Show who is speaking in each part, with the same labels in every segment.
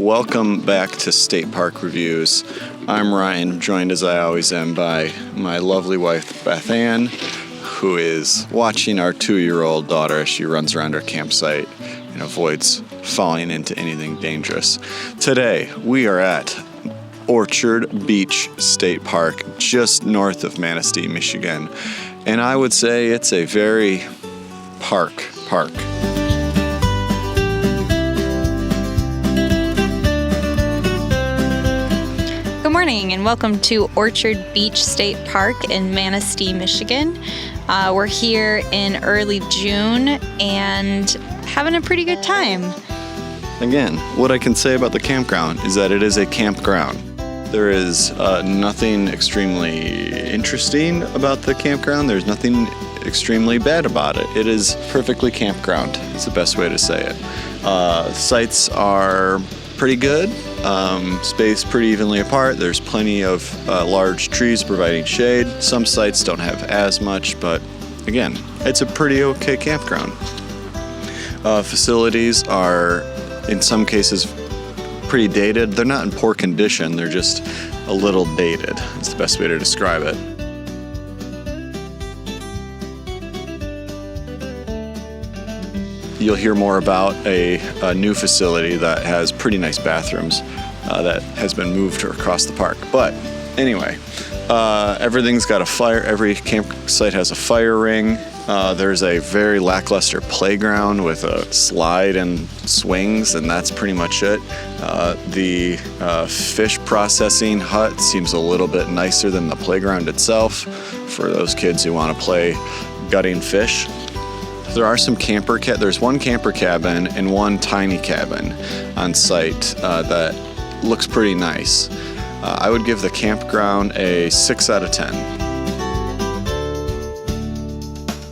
Speaker 1: Welcome back to State Park Reviews. I'm Ryan, joined as I always am by my lovely wife, Beth Ann, who is watching our 2-year-old daughter as she runs around our campsite and avoids falling into anything dangerous. Today, we are at Orchard Beach State Park, just north of Manistee, Michigan. And I would say it's a very park.
Speaker 2: Good morning and welcome to Orchard Beach State Park in Manistee, Michigan. We're here in early June and having a pretty good time.
Speaker 1: Again, what I can say about the campground is that it is a campground. There is nothing extremely interesting about the campground. There's nothing extremely bad about it. It is perfectly campground. It's the best way to say it. Sites are pretty good. Spaced pretty evenly apart. There's plenty of large trees providing shade. Some sites don't have as much, but again, it's a pretty okay campground. Facilities are, in some cases, pretty dated. They're not in poor condition, they're just a little dated. It's the best way to describe it. You'll hear more about a new facility that has pretty nice bathrooms that has been moved across the park. But anyway, everything's got a fire. Every campsite has a fire ring. There's a very lackluster playground with a slide and swings, and that's pretty much it. The fish processing hut seems a little bit nicer than the playground itself for those kids who want to play gutting fish. There are some there's one camper cabin and one tiny cabin on site that looks pretty nice. I would give the campground a 6 out of 10.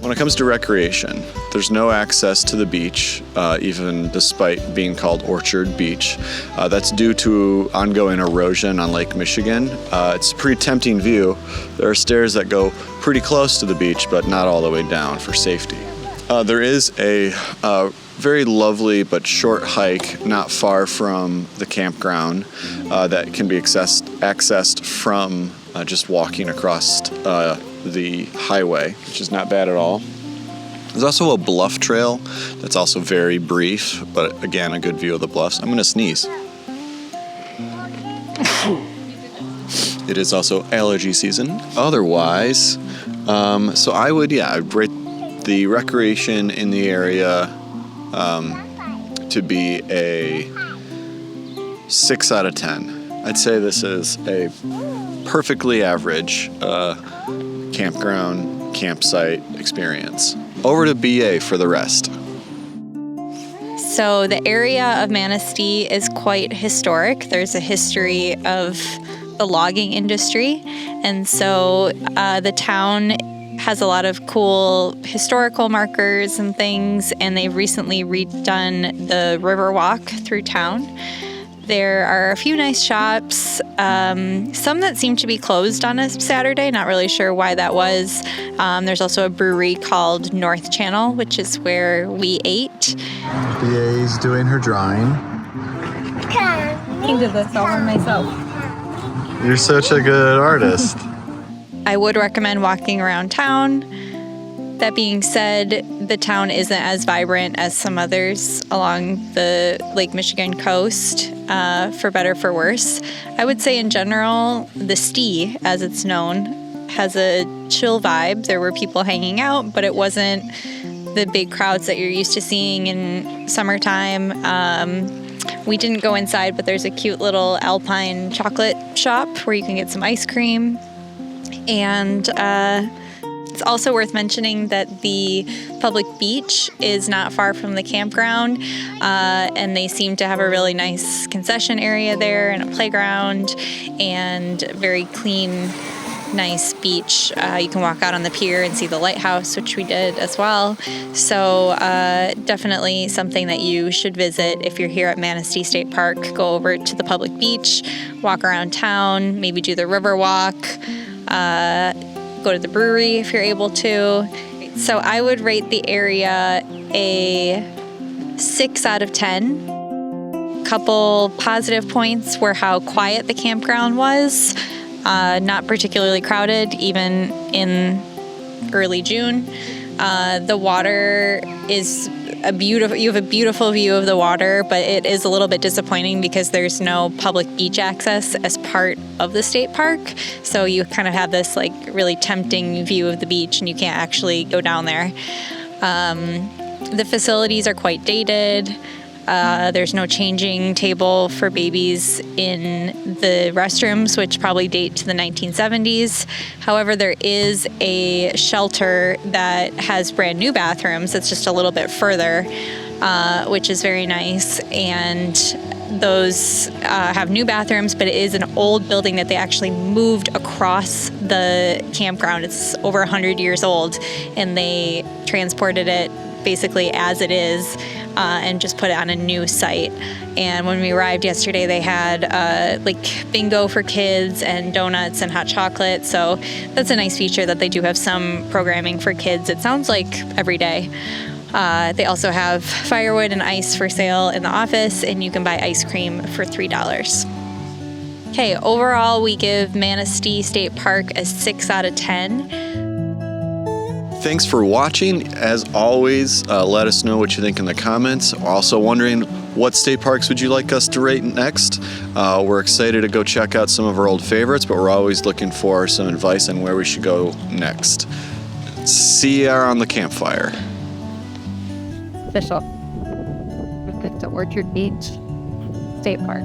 Speaker 1: When it comes to recreation, there's no access to the beach, even despite being called Orchard Beach. That's due to ongoing erosion on Lake Michigan. It's a pretty tempting view. There are stairs that go pretty close to the beach, but not all the way down for safety. There is a very lovely but short hike not far from the campground that can be accessed from just walking across the highway, which is not bad at all. There's also a bluff trail that's also very brief, but again, a good view of the bluffs. I'm gonna sneeze. It is also allergy season. Otherwise, so I'd rate the recreation in the area to be a 6 out of 10. I'd say this is a perfectly average campsite experience. Over to BA for the rest.
Speaker 2: So the area of Manistee is quite historic. There's a history of the logging industry, and so the town has a lot of cool historical markers and things, and they've recently redone the river walk through town. There are a few nice shops, some that seem to be closed on a Saturday, not really sure why that was. There's also a brewery called North Channel, which is where we ate.
Speaker 1: BA's doing her drawing.
Speaker 2: I did this all by myself.
Speaker 1: You're such a good artist.
Speaker 2: I would recommend walking around town. That being said, the town isn't as vibrant as some others along the Lake Michigan coast, for better for worse. I would say in general, the Stee, as it's known, has a chill vibe. There were people hanging out, but it wasn't the big crowds that you're used to seeing in summertime. We didn't go inside, but there's a cute little alpine chocolate shop where you can get some ice cream. And it's also worth mentioning that the public beach is not far from the campground, and they seem to have a really nice concession area there and a playground and very clean, nice beach. You can walk out on the pier and see the lighthouse, which we did as well. So definitely something that you should visit if you're here at Manistee State Park. Go over to the public beach, walk around town, maybe do the river walk, go to the brewery if you're able to. So I would rate the area a 6 out of 10. couple positive points were how quiet the campground was, not particularly crowded, even in early June. The water is you have a beautiful view of the water, but it is a little bit disappointing because there's no public beach access as part of the state park. So you kind of have this like really tempting view of the beach and you can't actually go down there. The facilities are quite dated. There's no changing table for babies in the restrooms, which probably date to the 1970s. However, there is a shelter that has brand new bathrooms. It's just a little bit further, which is very nice. And those have new bathrooms, but it is an old building that they actually moved across the campground. It's over 100 years old, and they transported it basically as it is and just put it on a new site. And when we arrived yesterday, they had like bingo for kids and donuts and hot chocolate. So that's a nice feature that they do have some programming for kids. It sounds like every day. They also have firewood and ice for sale in the office, and you can buy ice cream for $3. Okay, overall, we give Manistee State Park a 6 out of 10.
Speaker 1: Thanks for watching. As always, let us know what you think in the comments. Also wondering, what state parks would you like us to rate next? We're excited to go check out some of our old favorites, but we're always looking for some advice on where we should go next. See ya on the campfire.
Speaker 3: Official. To Orchard Beach State Park.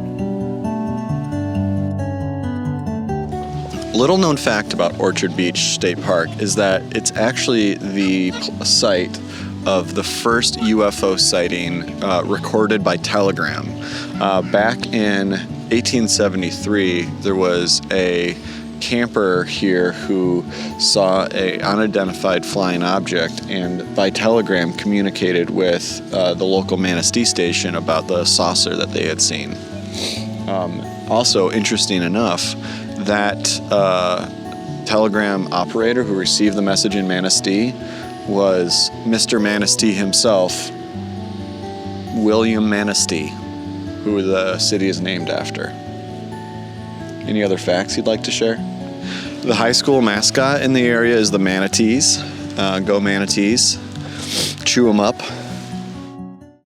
Speaker 1: Little known fact about Orchard Beach State Park is that it's actually the site of the first UFO sighting recorded by telegram. Back in 1873, there was a camper here who saw an unidentified flying object and by telegram communicated with the local Manistee station about the saucer that they had seen. Also, interesting enough, that telegram operator who received the message in Manistee was Mr. Manistee himself, William Manistee, who the city is named after. Any other facts you'd like to share? The high school mascot in the area is the Manatees. Go Manatees. Chew 'em up.